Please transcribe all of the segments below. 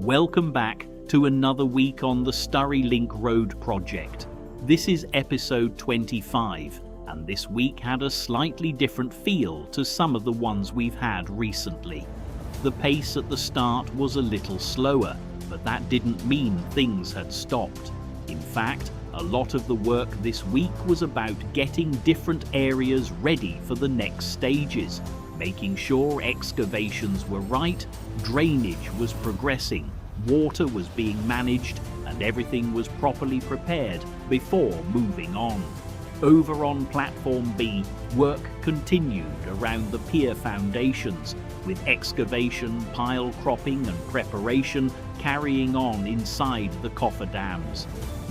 Welcome back to another week on the Sturry Link Road project. This is episode 25, and this week had a slightly different feel to some of the ones we've had recently. The pace at the start was a little slower, but that didn't mean things had stopped. In fact, a lot of the work this week was about getting different areas ready for the next stages, making sure excavations were right, drainage was progressing, water was being managed, and everything was properly prepared before moving on. Over on Platform B, work continued around the pier foundations, with excavation, pile cropping and preparation carrying on inside the cofferdams.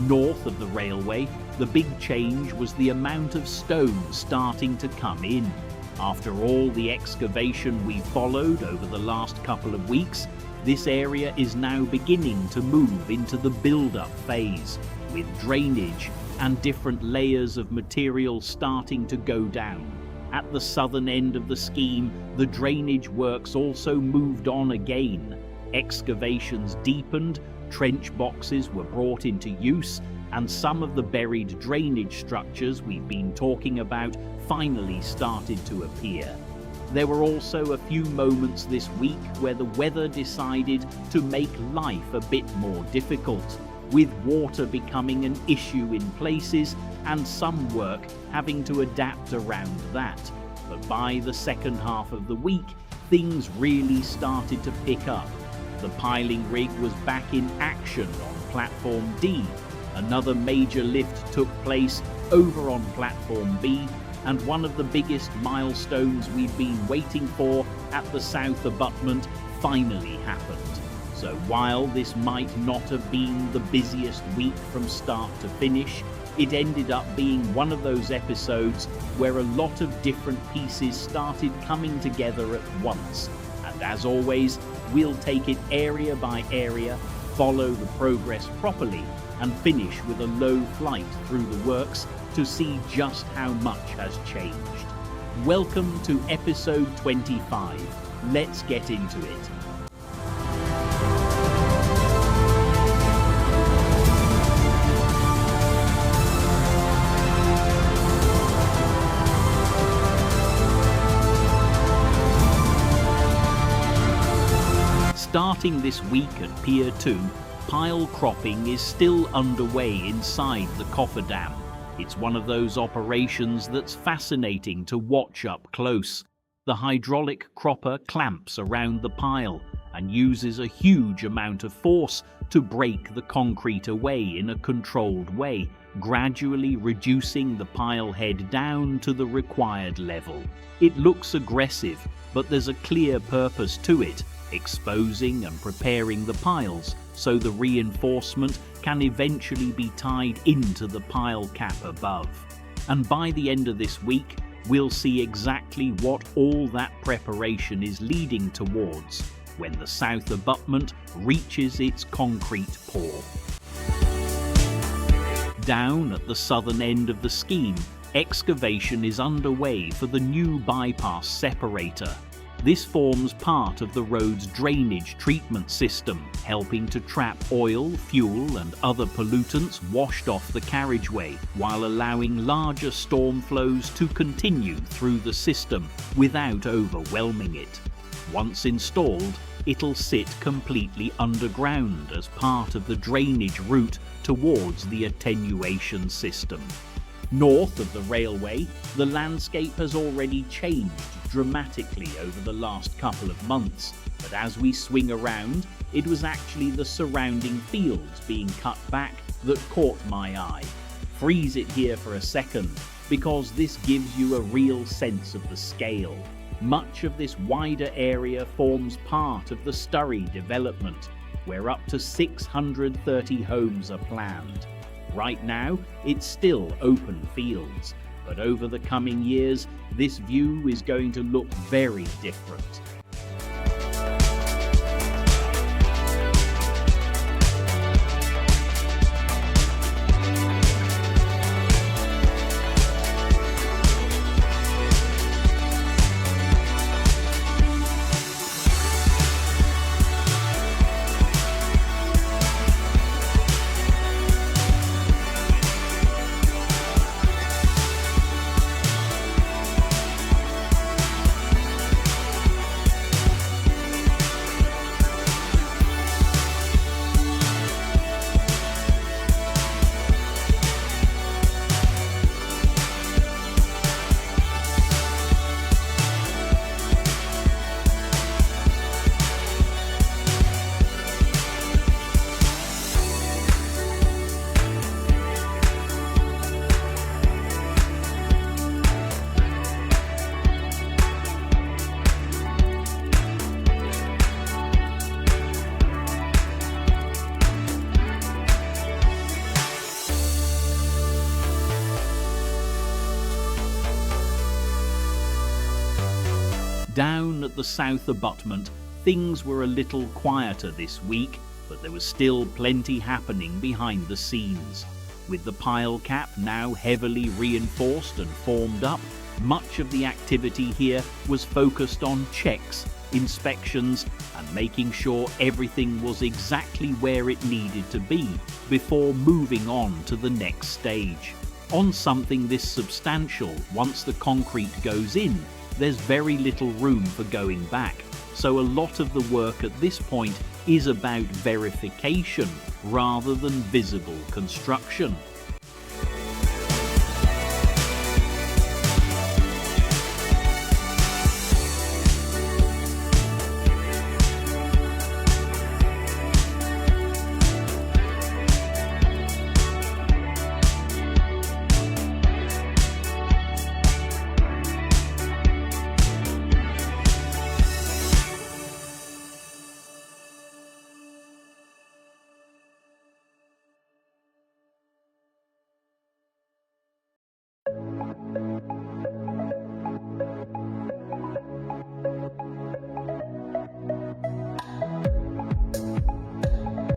North of the railway, the big change was the amount of stone starting to come in. After all the excavation we followed over the last couple of weeks, this area is now beginning to move into the build-up phase, with drainage and different layers of material starting to go down. At the southern end of the scheme, the drainage works also moved on again. Excavations deepened, trench boxes were brought into use, and some of the buried drainage structures we've been talking about finally started to appear. There were also a few moments this week where the weather decided to make life a bit more difficult, with water becoming an issue in places and some work having to adapt around that. But by the second half of the week, things really started to pick up. The piling rig was back in action on Platform D. Another major lift took place over on Platform B, and one of the biggest milestones we've been waiting for at the south abutment finally happened. So while this might not have been the busiest week from start to finish, it ended up being one of those episodes where a lot of different pieces started coming together at once. And as always, we'll take it area by area, follow the progress properly, and finish with a low flight through the works to see just how much has changed. Welcome to episode 25. Let's get into it. Starting this week at Pier 2, pile cropping is still underway inside the cofferdam. It's one of those operations that's fascinating to watch up close. The hydraulic cropper clamps around the pile and uses a huge amount of force to break the concrete away in a controlled way, gradually reducing the pile head down to the required level. It looks aggressive, but there's a clear purpose to it: exposing and preparing the piles so the reinforcement can eventually be tied into the pile cap above. And by the end of this week, we'll see exactly what all that preparation is leading towards when the south abutment reaches its concrete pour. Down at the southern end of the scheme, excavation is underway for the new bypass separator. This forms part of the road's drainage treatment system, helping to trap oil, fuel and other pollutants washed off the carriageway, while allowing larger storm flows to continue through the system without overwhelming it. Once installed, it'll sit completely underground as part of the drainage route towards the attenuation system. North of the railway, the landscape has already changed dramatically over the last couple of months, but as we swing around, it was actually the surrounding fields being cut back that caught my eye. Freeze it here for a second, because this gives you a real sense of the scale. Much of this wider area forms part of the Sturry development, where up to 630 homes are planned. Right now, it's still open fields, but over the coming years, this view is going to look very different. Down at the south abutment, things were a little quieter this week, but there was still plenty happening behind the scenes. With the pile cap now heavily reinforced and formed up, much of the activity here was focused on checks, inspections, and making sure everything was exactly where it needed to be before moving on to the next stage. On something this substantial, once the concrete goes in, there's very little room for going back, so a lot of the work at this point is about verification rather than visible construction.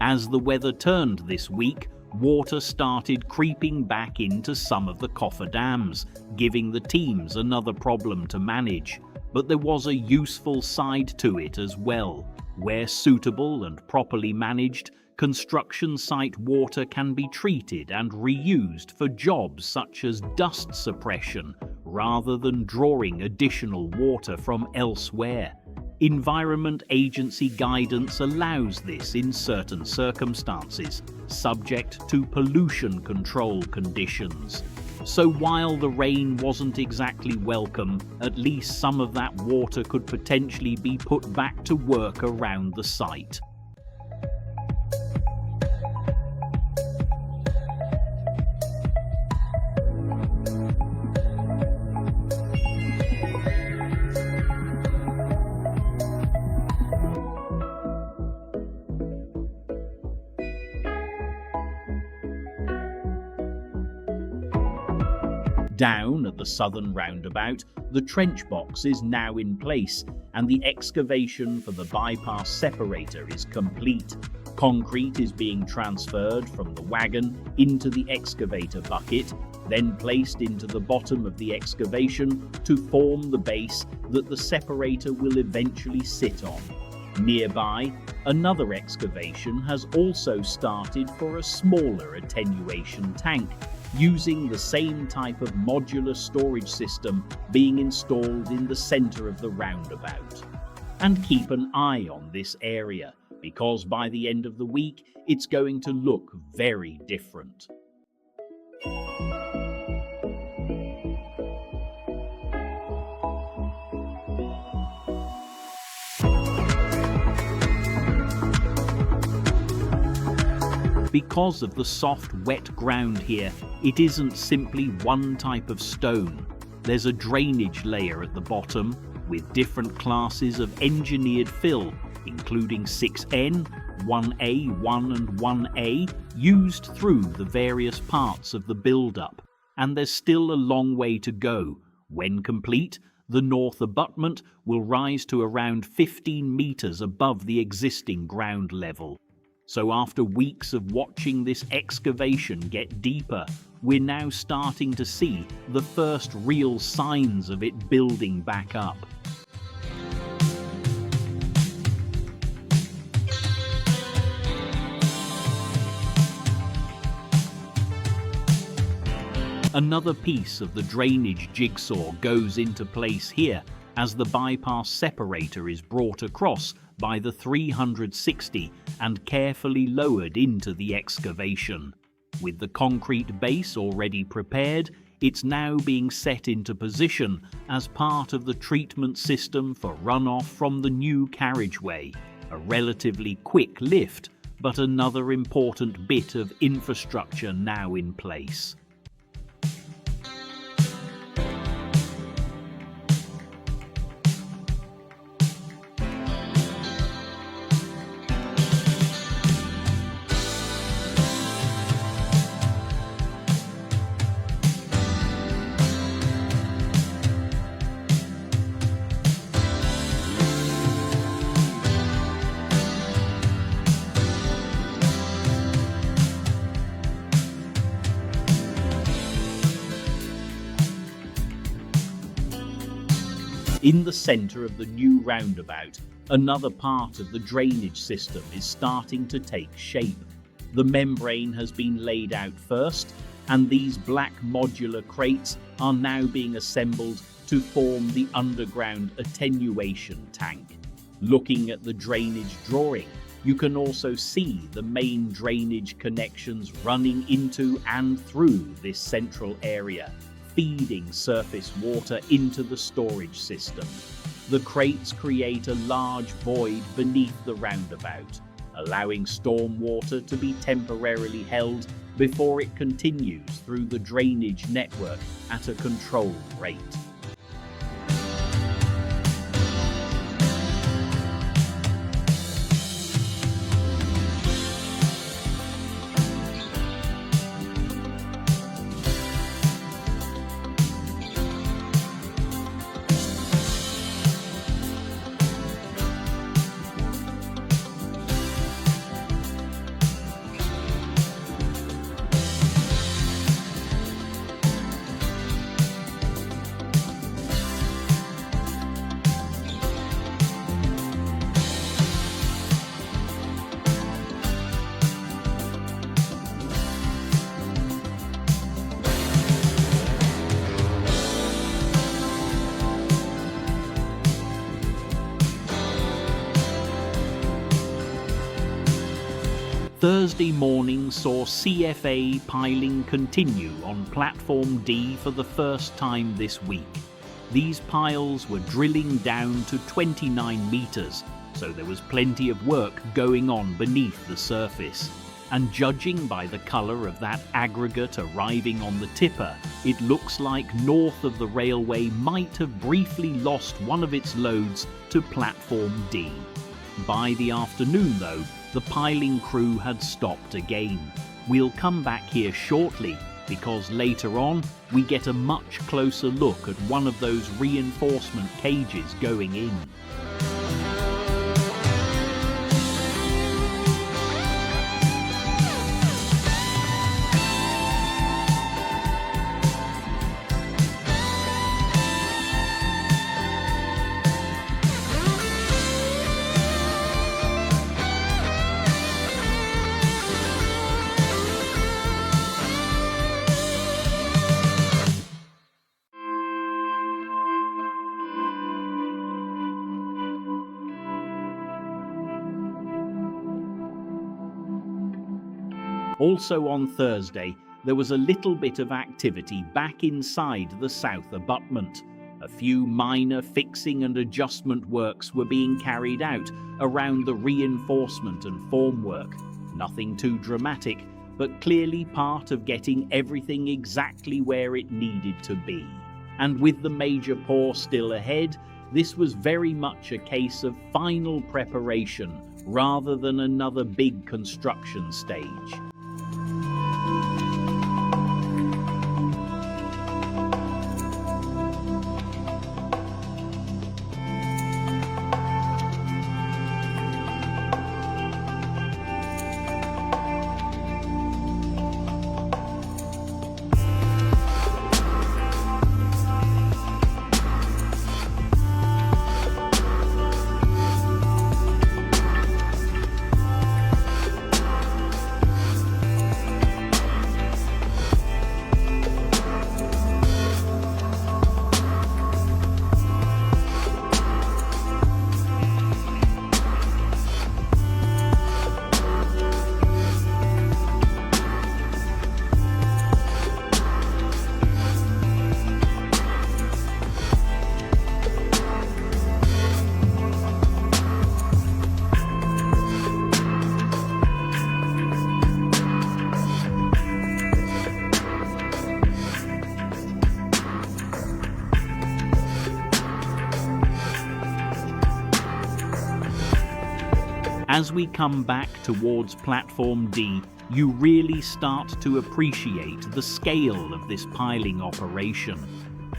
As the weather turned this week, water started creeping back into some of the cofferdams, giving the teams another problem to manage. But there was a useful side to it as well. Where suitable and properly managed, construction site water can be treated and reused for jobs such as dust suppression, rather than drawing additional water from elsewhere. Environment Agency guidance allows this in certain circumstances, subject to pollution control conditions. So while the rain wasn't exactly welcome, at least some of that water could potentially be put back to work around the site. Down at the southern roundabout, the trench box is now in place and the excavation for the bypass separator is complete. Concrete is being transferred from the wagon into the excavator bucket, then placed into the bottom of the excavation to form the base that the separator will eventually sit on. Nearby, another excavation has also started for a smaller attenuation tank, using the same type of modular storage system being installed in the center of the roundabout. And keep an eye on this area, because by the end of the week, it's going to look very different. Because of the soft, wet ground here, it isn't simply one type of stone. There's a drainage layer at the bottom, with different classes of engineered fill, including 6N, 1A, 1 and 1A, used through the various parts of the build-up. And there's still a long way to go. When complete, the north abutment will rise to around 15 meters above the existing ground level. So after weeks of watching this excavation get deeper, we're now starting to see the first real signs of it building back up. Another piece of the drainage jigsaw goes into place here as the bypass separator is brought across by the 360 and carefully lowered into the excavation. With the concrete base already prepared, it's now being set into position as part of the treatment system for runoff from the new carriageway. A relatively quick lift, but another important bit of infrastructure now in place. In the centre of the new roundabout, another part of the drainage system is starting to take shape. The membrane has been laid out first, and these black modular crates are now being assembled to form the underground attenuation tank. Looking at the drainage drawing, you can also see the main drainage connections running into and through this central area, feeding surface water into the storage system. The crates create a large void beneath the roundabout, allowing storm water to be temporarily held before it continues through the drainage network at a controlled rate. Thursday morning saw CFA piling continue on Platform D for the first time this week. These piles were drilling down to 29 metres, so there was plenty of work going on beneath the surface. And judging by the colour of that aggregate arriving on the tipper, it looks like north of the railway might have briefly lost one of its loads to Platform D. By the afternoon, though, the piling crew had stopped again. We'll come back here shortly because later on we get a much closer look at one of those reinforcement cages going in. Also on Thursday, there was a little bit of activity back inside the south abutment. A few minor fixing and adjustment works were being carried out around the reinforcement and formwork. Nothing too dramatic, but clearly part of getting everything exactly where it needed to be. And with the major pour still ahead, this was very much a case of final preparation rather than another big construction stage. As we come back towards Platform D, you really start to appreciate the scale of this piling operation.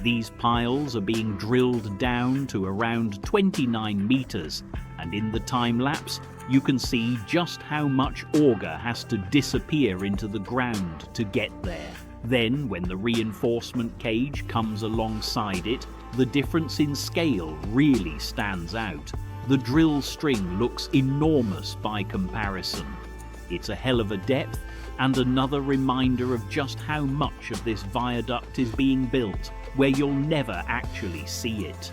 These piles are being drilled down to around 29 metres, and in the time lapse, you can see just how much auger has to disappear into the ground to get there. Then, when the reinforcement cage comes alongside it, the difference in scale really stands out. The drill string looks enormous by comparison. It's a hell of a depth, and another reminder of just how much of this viaduct is being built, where you'll never actually see it.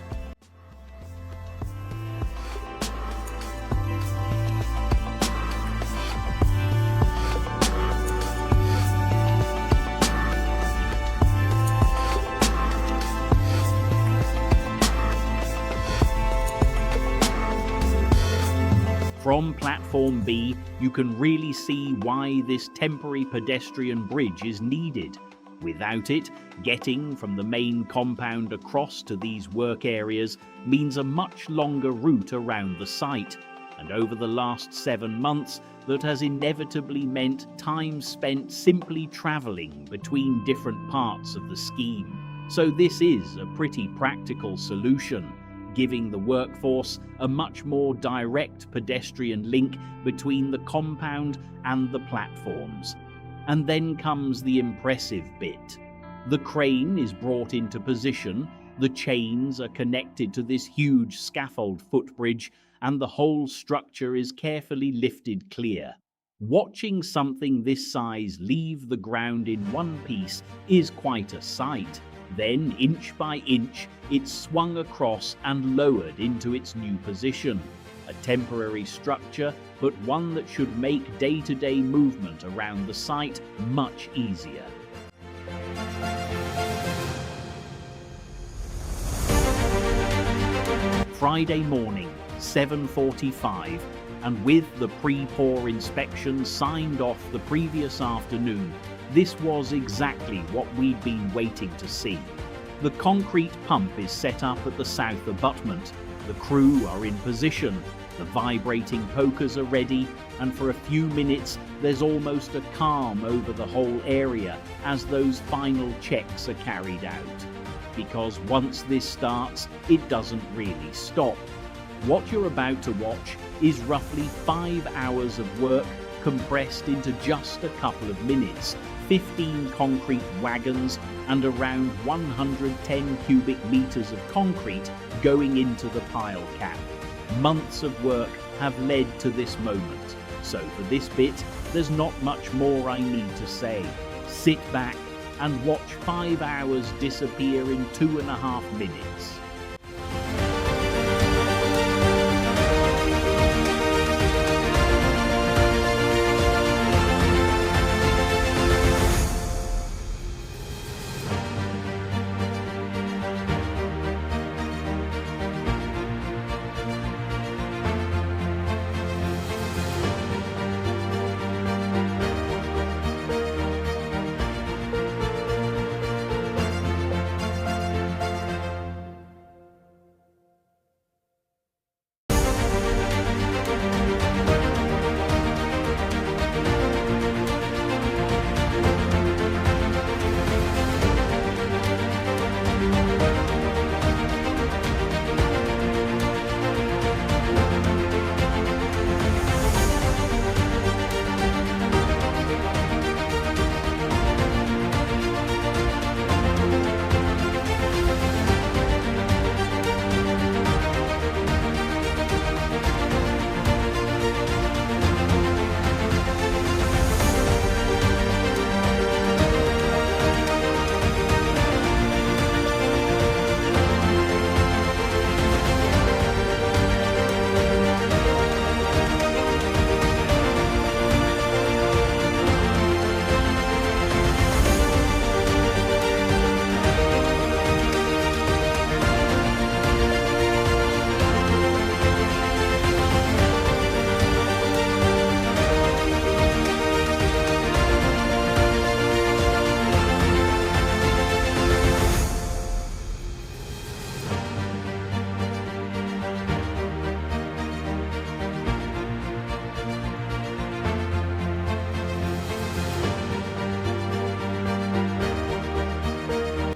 From Platform B, you can really see why this temporary pedestrian bridge is needed. Without it, getting from the main compound across to these work areas means a much longer route around the site, and over the last 7 months, that has inevitably meant time spent simply travelling between different parts of the scheme. So this is a pretty practical solution, giving the workforce a much more direct pedestrian link between the compound and the platforms. And then comes the impressive bit. The crane is brought into position, the chains are connected to this huge scaffold footbridge, and the whole structure is carefully lifted clear. Watching something this size leave the ground in one piece is quite a sight. Then, inch by inch, it's swung across and lowered into its new position. A temporary structure, but one that should make day-to-day movement around the site much easier. Friday morning, 7:45, and with the pre-pour inspection signed off the previous afternoon, this was exactly what we'd been waiting to see. The concrete pump is set up at the south abutment, the crew are in position, the vibrating pokers are ready, and for a few minutes there's almost a calm over the whole area as those final checks are carried out. Because once this starts, it doesn't really stop. What you're about to watch is roughly 5 hours of work compressed into just a couple of minutes, 15 concrete wagons and around 110 cubic meters of concrete going into the pile cap. Months of work have led to this moment, so for this bit, there's not much more I need to say. Sit back and watch 5 hours disappear in 2.5 minutes.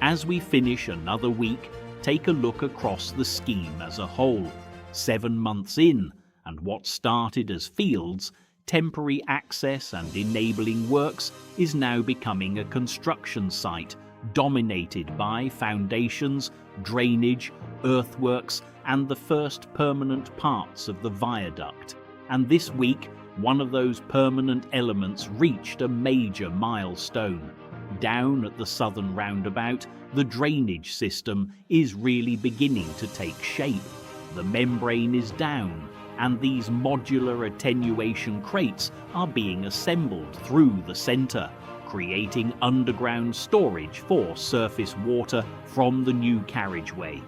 As we finish another week, take a look across the scheme as a whole. 7 months in, and what started as fields, temporary access and enabling works is now becoming a construction site, dominated by foundations, drainage, earthworks, and the first permanent parts of the viaduct. And this week, one of those permanent elements reached a major milestone. Down at the southern roundabout, the drainage system is really beginning to take shape. The membrane is down, and these modular attenuation crates are being assembled through the centre, creating underground storage for surface water from the new carriageway.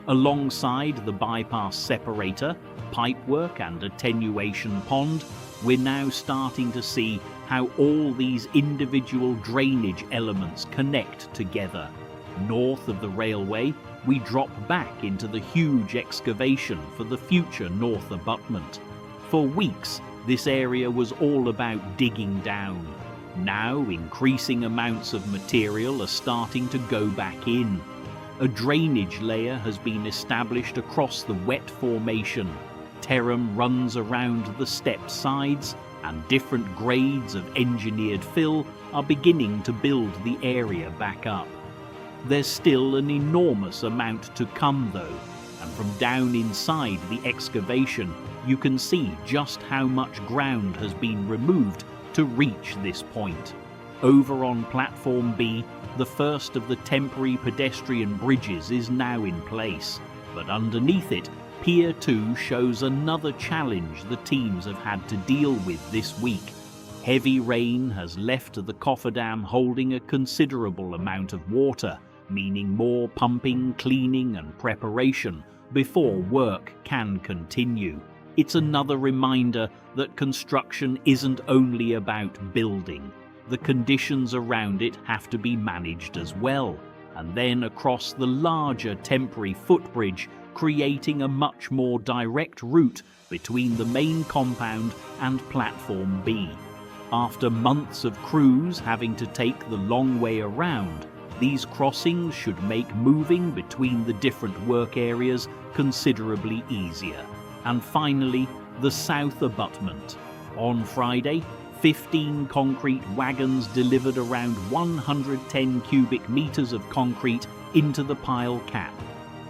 Alongside the bypass separator, pipework and attenuation pond, we're now starting to see how all these individual drainage elements connect together. North of the railway, we drop back into the huge excavation for the future north abutment. For weeks, this area was all about digging down. Now, increasing amounts of material are starting to go back in. A drainage layer has been established across the wet formation. Terram runs around the step sides, and different grades of engineered fill are beginning to build the area back up. There's still an enormous amount to come though, and from down inside the excavation you can see just how much ground has been removed to reach this point. Over on Platform B, the first of the temporary pedestrian bridges is now in place, but underneath it, Pier 2 shows another challenge the teams have had to deal with this week. Heavy rain has left the cofferdam holding a considerable amount of water, meaning more pumping, cleaning and preparation before work can continue. It's another reminder that construction isn't only about building. The conditions around it have to be managed as well, and then across the larger temporary footbridge, creating a much more direct route between the main compound and Platform B. After months of crews having to take the long way around, these crossings should make moving between the different work areas considerably easier. And finally, the south abutment. On Friday, 15 concrete wagons delivered around 110 cubic metres of concrete into the pile cap.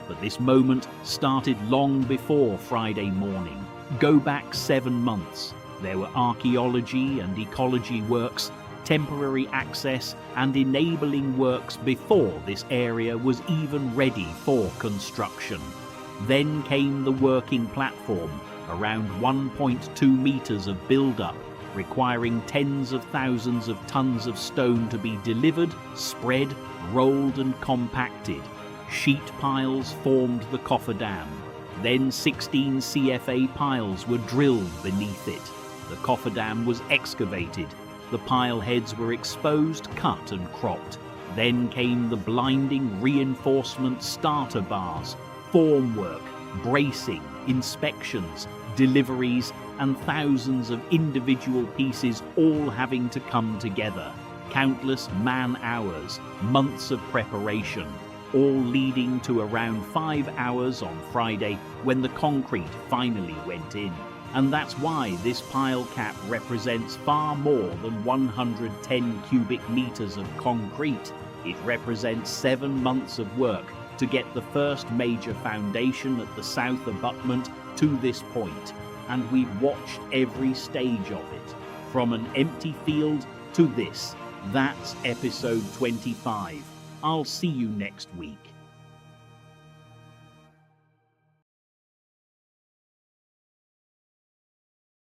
But this moment started long before Friday morning. Go back 7 months. There were archaeology and ecology works, temporary access and enabling works before this area was even ready for construction. Then came the working platform, around 1.2 metres of build-up, requiring tens of thousands of tons of stone to be delivered, spread, rolled and compacted. Sheet piles formed the cofferdam. Then 16 CFA piles were drilled beneath it. The cofferdam was excavated. The pile heads were exposed, cut and cropped. Then came the blinding reinforcement starter bars, formwork, bracing, inspections, deliveries and thousands of individual pieces all having to come together. Countless man-hours, months of preparation, all leading to around 5 hours on Friday when the concrete finally went in. And that's why this pile cap represents far more than 110 cubic metres of concrete. It represents 7 months of work to get the first major foundation at the south abutment to this point. And we've watched every stage of it, from an empty field to this. That's episode 25. I'll see you next week.